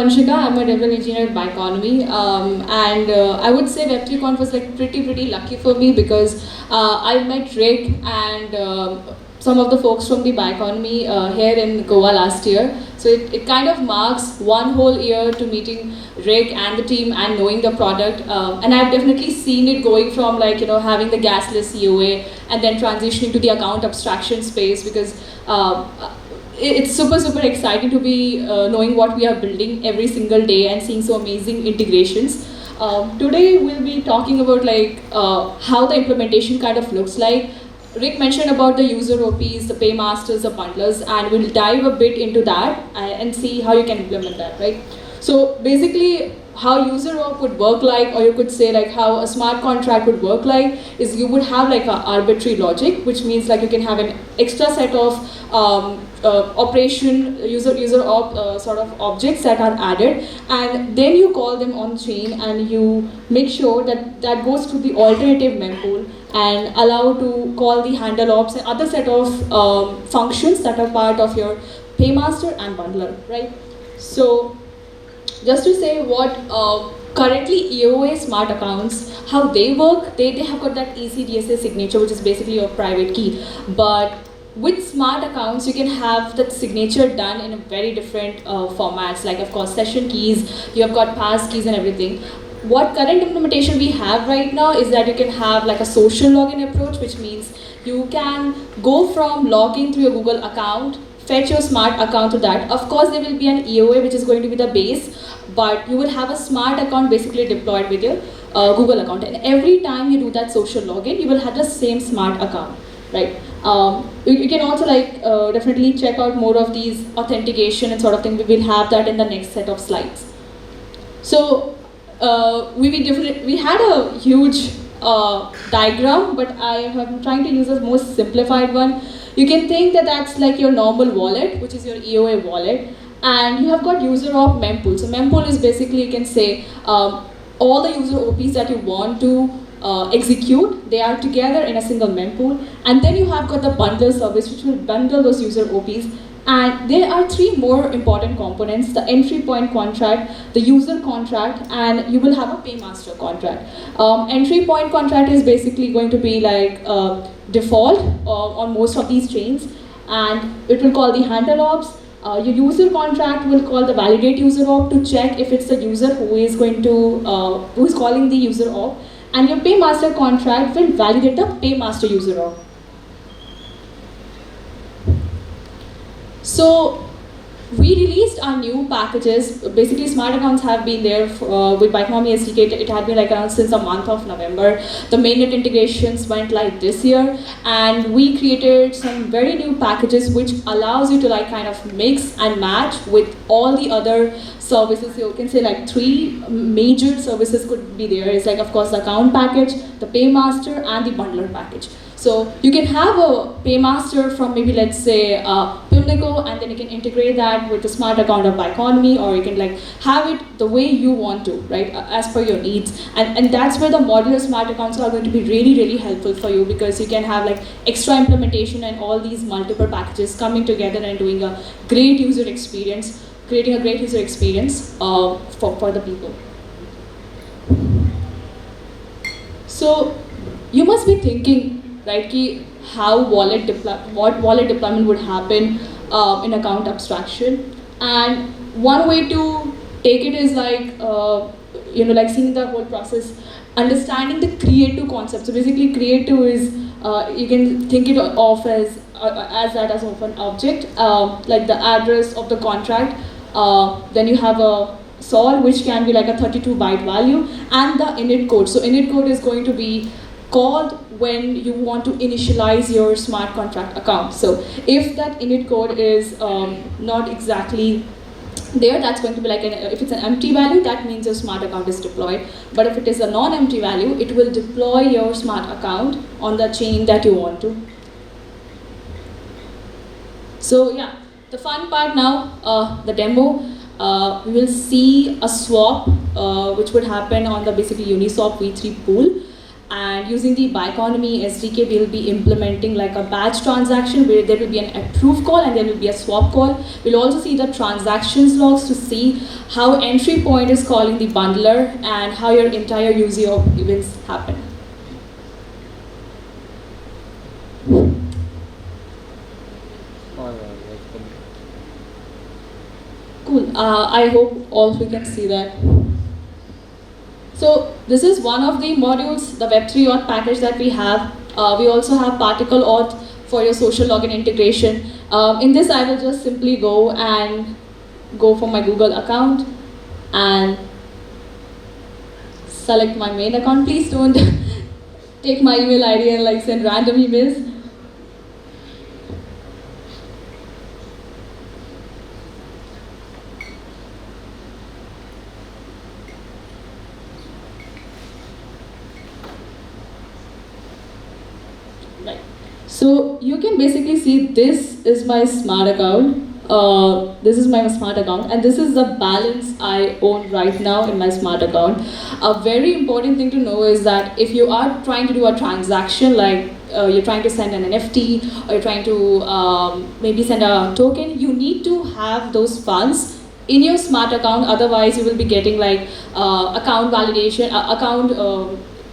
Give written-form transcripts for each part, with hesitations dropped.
Vanshika. I'm a development engineer at Bioeconomy, and I would say Web3Conf was like pretty lucky for me because I met Rick and some of the folks from the Bioeconomy here in Goa last year. So it kind of marks one whole year to meeting Rick and the team and knowing the product. And I've definitely seen it going from like, having the gasless COA and then transitioning to the account abstraction space because it's super exciting to be knowing what we are building every single day and seeing so amazing integrations. Today we'll be talking about like how the implementation kind of looks like. Rick mentioned about the user OPs, the paymasters, the bundlers, and we'll dive a bit into that and see how you can implement that, right? So basically, how user op would work like, or you could say like how a smart contract would work like, is you would have like an arbitrary logic, which means like you can have an extra set of operation user op sort of objects that are added, and then you call them on chain and you make sure that that goes to the alternative mempool and allow to call the handle ops and other set of functions that are part of your paymaster and bundler, right? So just to say what currently EOA smart accounts, how they work, they have got that ECDSA signature, which is basically your private key. But with smart accounts, you can have that signature done in a very different formats, like of course session keys, you have got pass keys and everything. What current implementation we have right now is that you can have like a social login approach, which means you can go from login through your Google account, fetch your smart account to that. Of course, there will be an EOA, which is going to be the base, but you will have a smart account basically deployed with your Google account. And every time you do that social login, you will have the same smart account, right? You can also like definitely check out more of these authentication and sort of thing. We will have that in the next set of slides. So we had a huge diagram, but I am trying to use a more simplified one. You can think that that's like your normal wallet, which is your EOA wallet, and you have got user op mempool. So mempool is basically, you can say, all the user OPs that you want to execute, they are together in a single mempool, and then you have got the bundler service, which will bundle those user OPs. And there are three more important components: the entry point contract, the user contract, and you will have a paymaster contract. Entry point contract is basically going to be like default on most of these chains, and it will call the handle ops. Your user contract will call the validate user op to check if it's the user who is going to who is calling the user op, and your paymaster contract will validate the paymaster user op. So we released our new packages. Basically, smart accounts have been there with Bioeconomy SDK. It had been like around since the month of November. The mainnet integrations went live this year, and we created some very new packages which allows you to like kind of mix and match with all the other services. You can say like three major services could be there. It's like of course the account package, the paymaster, and the bundler package. So you can have a paymaster from maybe let's say Pimlico, and then you can integrate that with the smart account of Bioeconomy, or you can like have it the way you want to, right, as per your needs. And that's where the modular smart accounts are going to be really helpful for you, because you can have like extra implementation and all these multiple packages coming together and doing a great user experience, creating a great user experience for the people. So you must be thinking, right, how what wallet deployment would happen in account abstraction. And one way to take it is like, like seeing the whole process, understanding the create to concept. So basically create to is, you can think it of as an object, like the address of the contract. Then you have a sol, which can be like a 32-byte value, and the init code. So init code is going to be called when you want to initialize your smart contract account. So if that init code is not exactly there, that's going to be like, if it's an empty value, that means your smart account is deployed. But if it is a non-empty value, it will deploy your smart account on the chain that you want to. So yeah, the fun part now, the demo, we will see a swap which would happen on the basically Uniswap V3 pool. And using the Bioeconomy SDK, we'll be implementing like a batch transaction where there will be an approve call and there will be a swap call. We'll also see the transactions logs to see how entry point is calling the bundler and how your entire user events happen. Cool. I hope all of you can see that. So this is one of the modules, the Web3 auth package that we have. We also have particle auth for your social login integration. In this, I will just simply go for my Google account and select my main account. Please don't take my email ID and like send random emails. Right. So you can basically see this is my smart account. This is my smart account, and this is the balance I own right now in my smart account. A very important thing to know is that if you are trying to do a transaction, like you're trying to send an NFT or you're trying to maybe send a token, you need to have those funds in your smart account. Otherwise, you will be getting like account validation, account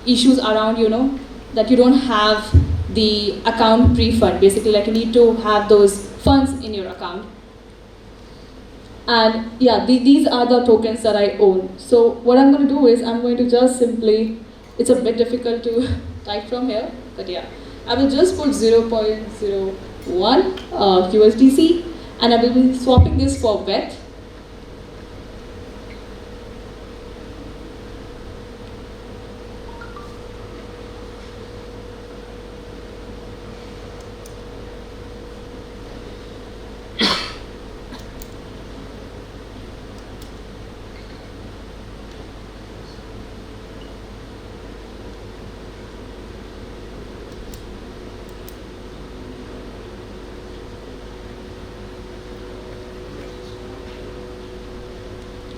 issues around, that you don't have the account pre-fund. Basically, like you need to have those funds in your account. And yeah, these are the tokens that I own. So what I'm going to do is I'm going to just simply, it's a bit difficult to type from here, but yeah, I will just put 0.01 USDC, and I will be swapping this for WETH.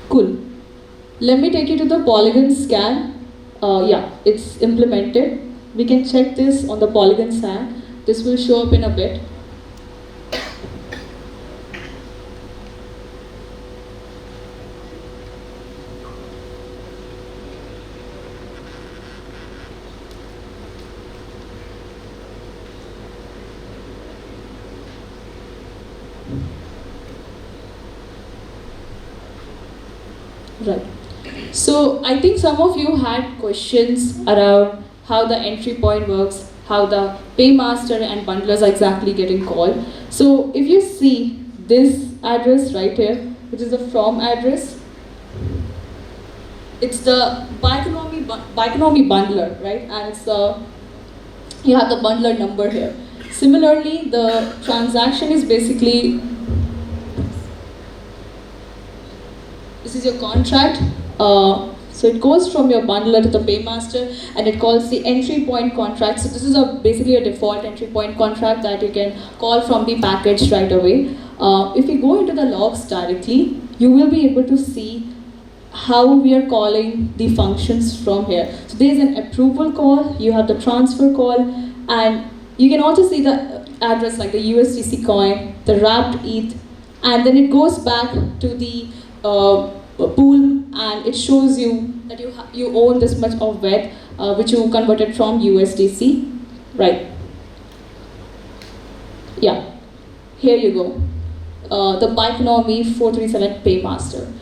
Cool. Let me take you to the Polygon scan. Yeah, it's implemented. We can check this on the Polygon scan. This will show up in a bit. Right. So I think some of you had questions around how the entry point works, how the paymaster and bundlers are exactly getting called. So if you see this address right here, which is the from address, it's the Bioeconomy bundler, right? And it's you have the bundler number here. Similarly, the transaction is basically, this is your contract. So it goes from your bundler to the paymaster, and it calls the entry point contract. So this is basically a default entry point contract that you can call from the package right away. If you go into the logs directly, you will be able to see how we are calling the functions from here. So there is an approval call, you have the transfer call, and you can also see the address like the USDC coin, the wrapped ETH, and then it goes back to the pool, and it shows you that you own this much of WETH, which you converted from USDC, right? Yeah, here you go. The Bioeconomy 437 Paymaster.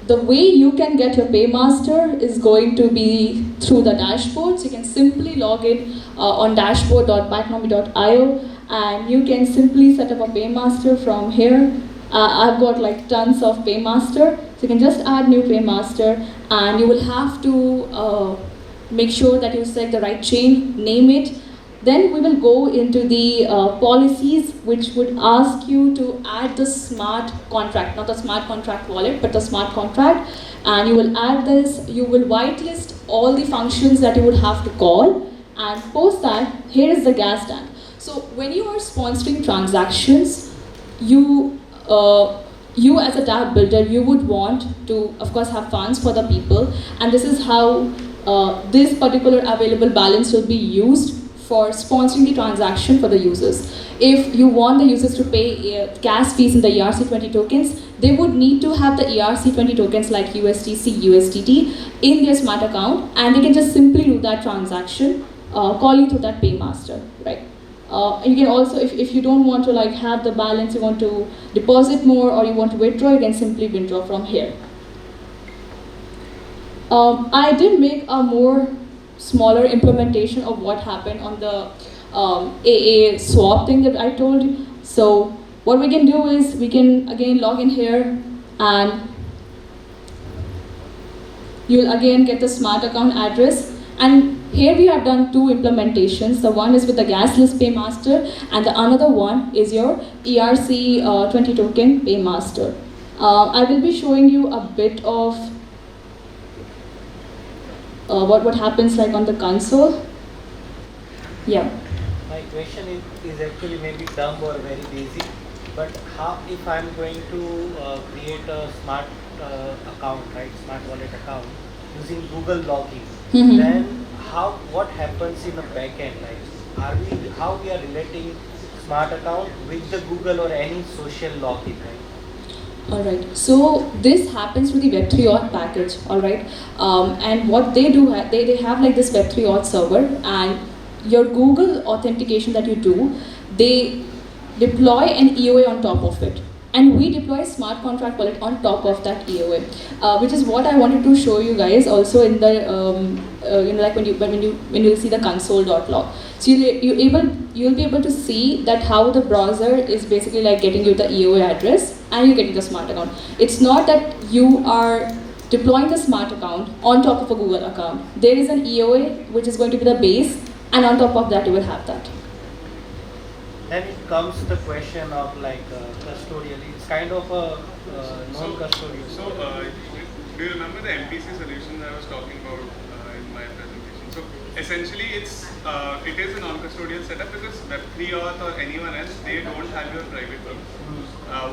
The way you can get your paymaster is going to be through the dashboard. So you can simply log in on dashboard.bioeconomy.io, and you can simply set up a paymaster from here. I've got like tons of paymaster, so you can just add new paymaster, and you will have to make sure that you select the right chain, name it. Then we will go into the policies, which would ask you to add the smart contract, not the smart contract wallet, but the smart contract. And you will add this, you will whitelist all the functions that you would have to call, and post that, here is the gas tank. So when you are sponsoring transactions, you as a dapp builder, you would want to, of course, have funds for the people, and this is how this particular available balance will be used for sponsoring the transaction for the users. If you want the users to pay gas fees in the ERC20 tokens, they would need to have the ERC20 tokens like USDC, USDT in their smart account, and they can just simply do that transaction calling through that paymaster, right? And you can also, if you don't want to like have the balance, you want to deposit more or you want to withdraw, you can simply withdraw from here. I did make a more smaller implementation of what happened on the AA swap thing that I told you. So what we can do is we can again log in here and you'll again get the smart account address. And here we have done two implementations. The one is with the gas list paymaster and the another one is your ERC20 token paymaster. I will be showing you a bit of what happens like on the console. Yeah. My question is actually maybe dumb or very basic, but how if I'm going to create a smart account, right, smart wallet account using Google login, then what happens in the back end? Like, how we are relating smart account with the Google or any social login, right? Alright, so this happens with the Web3 auth package, alright, and what they do, they have like this Web3 auth server, and your Google authentication that you do, they deploy an EOA on top of it, and we deploy smart contract wallet on top of that EOA, which is what I wanted to show you guys also in the like when you see the console.log. So you'll be able to see that how the browser is basically like getting you the EOA address and you're getting the smart account. It's not that you are deploying the smart account on top of a Google account. There is an EOA which is going to be the base, and on top of that you will have that. Then it comes to the question of like custodial. It's kind of a non-custodial. So, do you remember the MPC solution that I was talking about in my presentation? So essentially it is a non-custodial setup because Web3 auth or anyone else, they don't have your private key.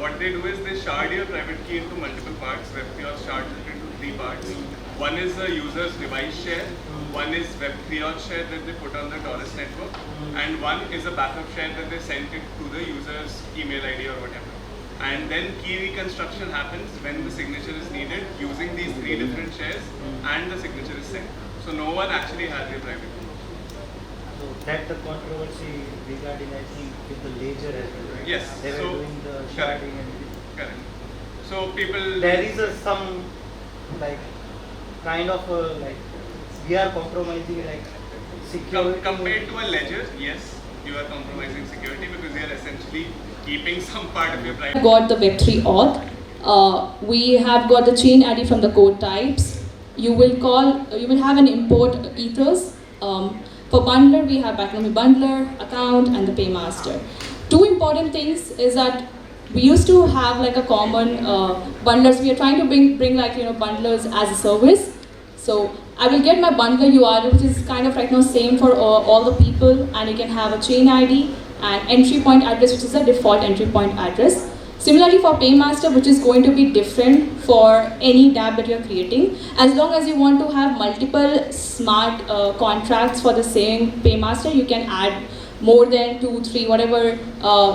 What they do is they shard your private key into multiple parts. Web3 auth shards it into 3 parts. One is the user's device share, one is Web3 auth share that they put on the Taurus network, and one is a backup share that they send it to the user's email ID or whatever. And then key reconstruction happens when the signature is needed using these 3 different shares and the signature is sent. So no one actually has their private key. So that's the controversy regarding, I think, with the ledger as well, right? Yes. They were doing the sharding and correct. So people... There is some like kind of like we are compromising like security. Compared to a ledger, yes, you are compromising security because you are essentially keeping some part of your private. Got the Web3 auth. We have got the chain ID from the code types. You will have an import ethers. For bundler, we have Backnomy bundler, account, and the paymaster. Two important things is that we used to have like a common bundlers. We are trying to bring like bundlers as a service. So I will get my bundler URL, which is kind of right now same for all the people, and you can have a chain ID and entry point address, which is a default entry point address. Similarly for paymaster, which is going to be different for any dapp that you're creating. As long as you want to have multiple smart contracts for the same paymaster, you can add more than 2, 3, whatever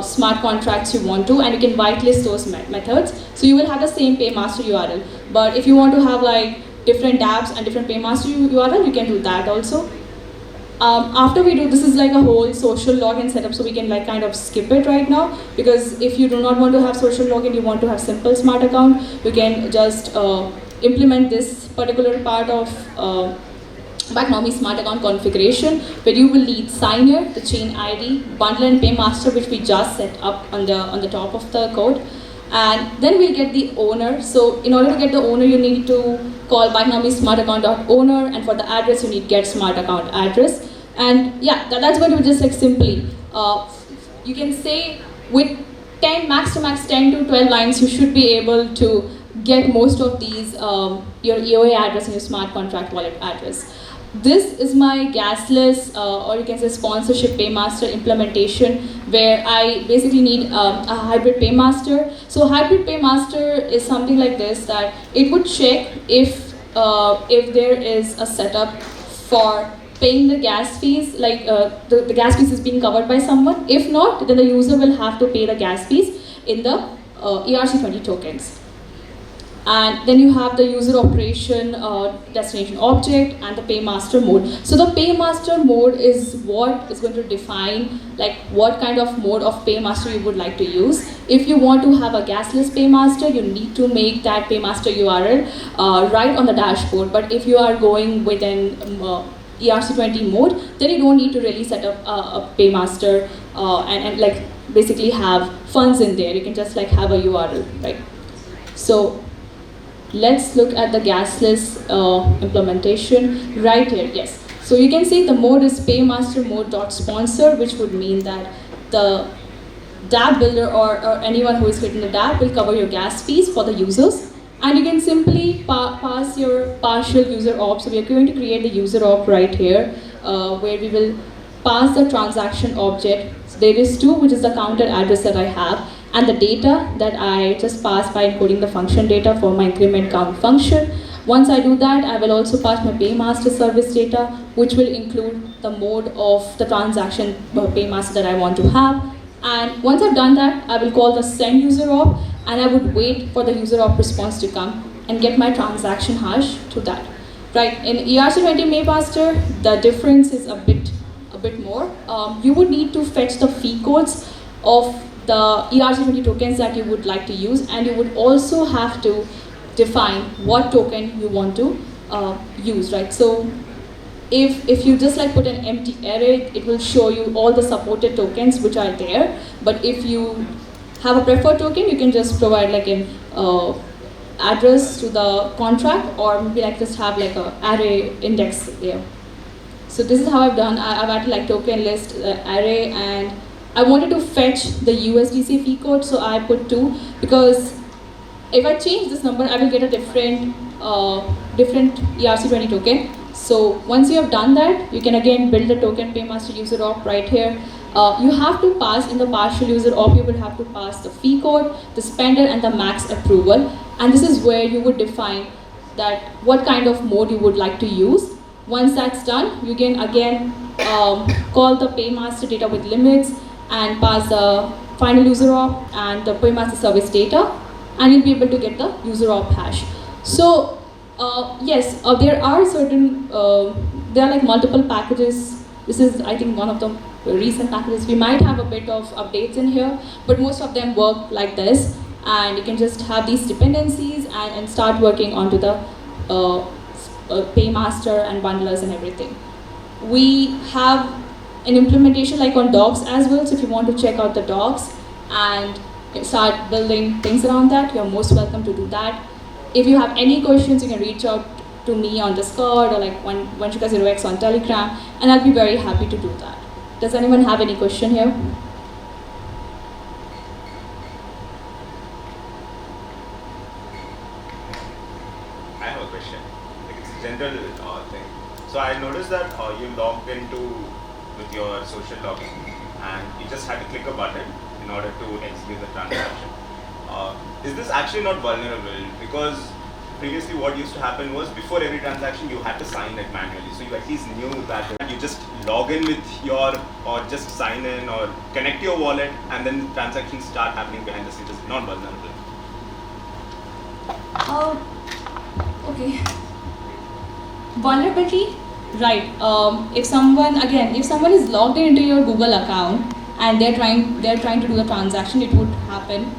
smart contracts you want to, and you can whitelist those methods. So you will have the same paymaster URL. But if you want to have like different dapps and different paymaster URL, you can do that also. After we do, this is like a whole social login setup, so we can like kind of skip it right now, because if you do not want to have social login, you want to have simple smart account, you can just implement this particular part of Backnomy smart account configuration, where you will need signer, the chain ID, bundler and paymaster, which we just set up on the top of the code. And then we'll get the owner. So in order to get the owner, you need to call Backnomy smart account.owner, and for the address you need get smart account address. And yeah, that's going to be just like simply. You can say with 10 max to max 10 to 12 lines, you should be able to get most of these your EOA address and your smart contract wallet address. This is my gasless or you can say sponsorship paymaster implementation, where I basically need a hybrid paymaster. So hybrid paymaster is something like this, that it would check if if there is a setup for paying the gas fees, like the gas fees is being covered by someone. If not, then the user will have to pay the gas fees in the ERC20 tokens. And then you have the user operation destination object and the paymaster mode. So the paymaster mode is what is going to define like what kind of mode of paymaster you would like to use. If you want to have a gasless paymaster, you need to make that paymaster URL right on the dashboard. But if you are going with an ERC20 mode, then you don't need to really set up a paymaster and like basically have funds in there. You can just like have a URL, right? So let's look at the gasless implementation right here. Yes. So you can see the mode is paymaster mode.sponsor, which would mean that the dapp builder or anyone who is creating the dapp will cover your gas fees for the users. And you can simply pass your partial user op. So we are going to create the user op right here, where we will pass the transaction object. So there is two, which is the counter address that I have, and the data that I just passed by encoding the function data for my increment count function. Once I do that, I will also pass my paymaster service data, which will include the mode of the transaction paymaster that I want to have. And once I've done that, I will call the send user op, and I would wait for the user op response to come and get my transaction hash to that. Right, in ERC20 paymaster, the difference is a bit more. You would need to fetch the fee codes of the ERC20 tokens that you would like to use, and you would also have to define what token you want to use, right? So if you just like put an empty array, it will show you all the supported tokens which are there. But if you have a preferred token, you can just provide like an address to the contract, or maybe like just have like a array index there. So this is how I've done. I've added like token list array, and I wanted to fetch the USDC fee code, so I put 2, because if I change this number, I will get a different ERC20 token. So once you have done that, you can again build the token paymaster user op right here. You have to pass in the partial user op, you will have to pass the fee code, the spender, and the max approval. And this is where you would define that what kind of mode you would like to use. Once that's done, you can again call the paymaster data with limits and pass the final user op and the paymaster service data, and you'll be able to get the user op hash. So yes, there are certain, there are like multiple packages. This is, I think, one of the recent packages. We might have a bit of updates in here, but most of them work like this, and you can just have these dependencies and start working onto the paymaster and bundlers and everything. We have an implementation like on docs as well, so if you want to check out the docs and start building things around that, you're most welcome to do that. If you have any questions, you can reach out to me on Discord or like Vanshika Srivastava on Telegram, and I'll be very happy to do that. Does anyone have any question here? I have a question. Like it's a general thing. So I noticed that you logged into with your social login, and you just had to click a button in order to execute the transaction. Is this actually not vulnerable? Because previously what used to happen was before every transaction you had to sign it manually. So you at least knew that you just log in with your, or just sign in or connect your wallet, and then transactions start happening behind the scenes. It's not vulnerable. Okay. Vulnerability, right? If someone is logged into your Google account and they're trying to do the transaction, it would happen.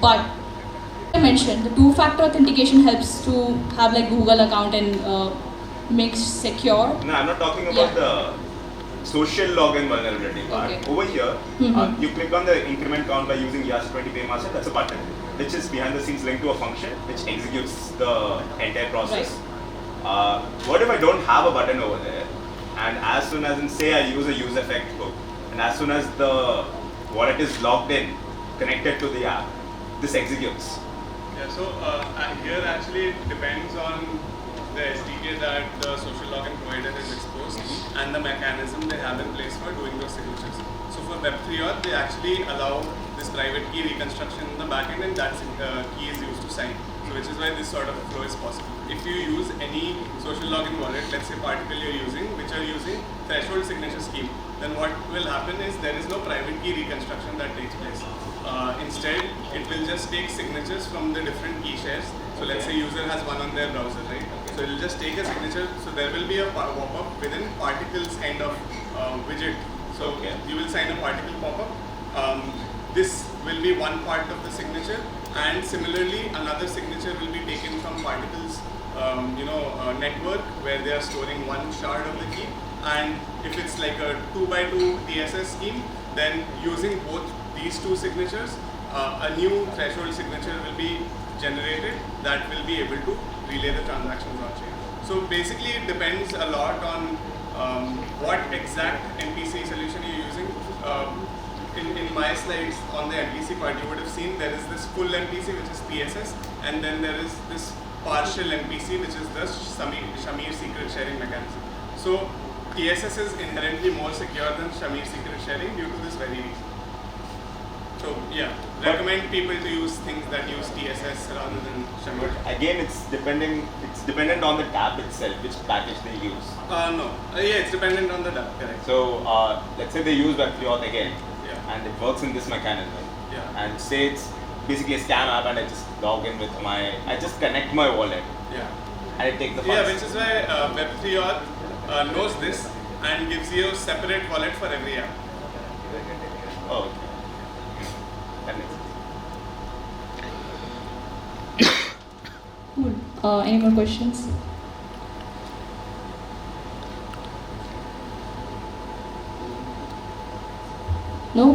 But I mentioned the two-factor authentication helps to have like Google account and makes secure. No, I'm not talking about the social login vulnerability part. Okay. Over here, you click on the increment count by using ERC20 paymaster. That's a button, which is behind the scenes linked to a function which executes the entire process. Right. What if I don't have a button over there, and as soon as, say I use a use effect hook, and as soon as the wallet is logged in, connected to the app, this executes? Yeah, so here actually it depends on the SDK that the social login provider has exposed and the mechanism they have in place for doing those signatures. So for Web3 auth, they actually allow this private key reconstruction in the backend, and that key is used to sign. So which is why this sort of flow is possible. If you use any social login wallet, let's say Particle you're using, which are using threshold signature scheme, then what will happen is there is no private key reconstruction that takes place. Instead, it will just take signatures from the different key shares. So let's say user has one on their browser, right? So it will just take a signature. So there will be a pop-up within Particle's end of widget. So you will sign a Particle pop-up. This will be one part of the signature, and similarly another signature will be taken from Particle's network, where they are storing one shard of the key. And if it's like a 2x2 TSS scheme, then using both these two signatures, a new threshold signature will be generated that will be able to relay the transactions on chain. So basically it depends a lot on what exact MPC solution you're using. In my slides on the MPC part, you would have seen there is this full MPC, which is PSS, and then there is this partial MPC, which is the Shamir secret sharing mechanism. So PSS is inherently more secure than Shamir secret sharing due to this very reason. So yeah, recommend people to use things that use TSS rather than Shamir. But again, it's dependent on the dapp itself, which package they use. No, yeah, it's dependent on the dapp, correct. So let's say they use Web3 auth again, Yeah. and it works in this mechanism. Yeah. And say it's basically a scam app, and I just log in with I just connect my wallet, Yeah. and it takes the Yeah, funds. which is why Web3 auth knows this and gives you a separate wallet for every app. Oh, okay. That makes sense. Cool. Any more questions? No?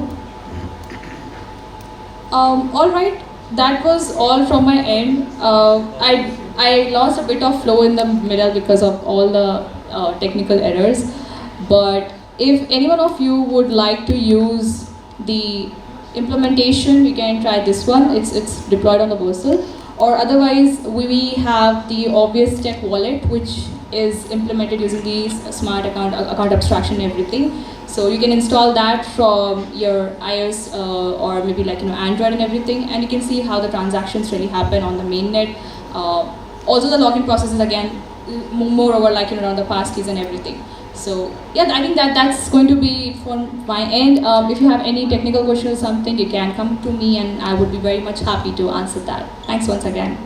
All right. That was all from my end. I lost a bit of flow in the middle because of all the technical errors. But if any one of you would like to use the implementation, we can try this one. It's deployed on the Versal. Or otherwise, we have the obvious step wallet, which is implemented using the smart account abstraction and everything. So you can install that from your iOS or maybe like Android and everything, and you can see how the transactions really happen on the mainnet. Also, the login process is again moreover like around the passkeys and everything. So yeah, I think that's going to be it from my end. If you have any technical questions or something, you can come to me, and I would be very much happy to answer that. Thanks once again.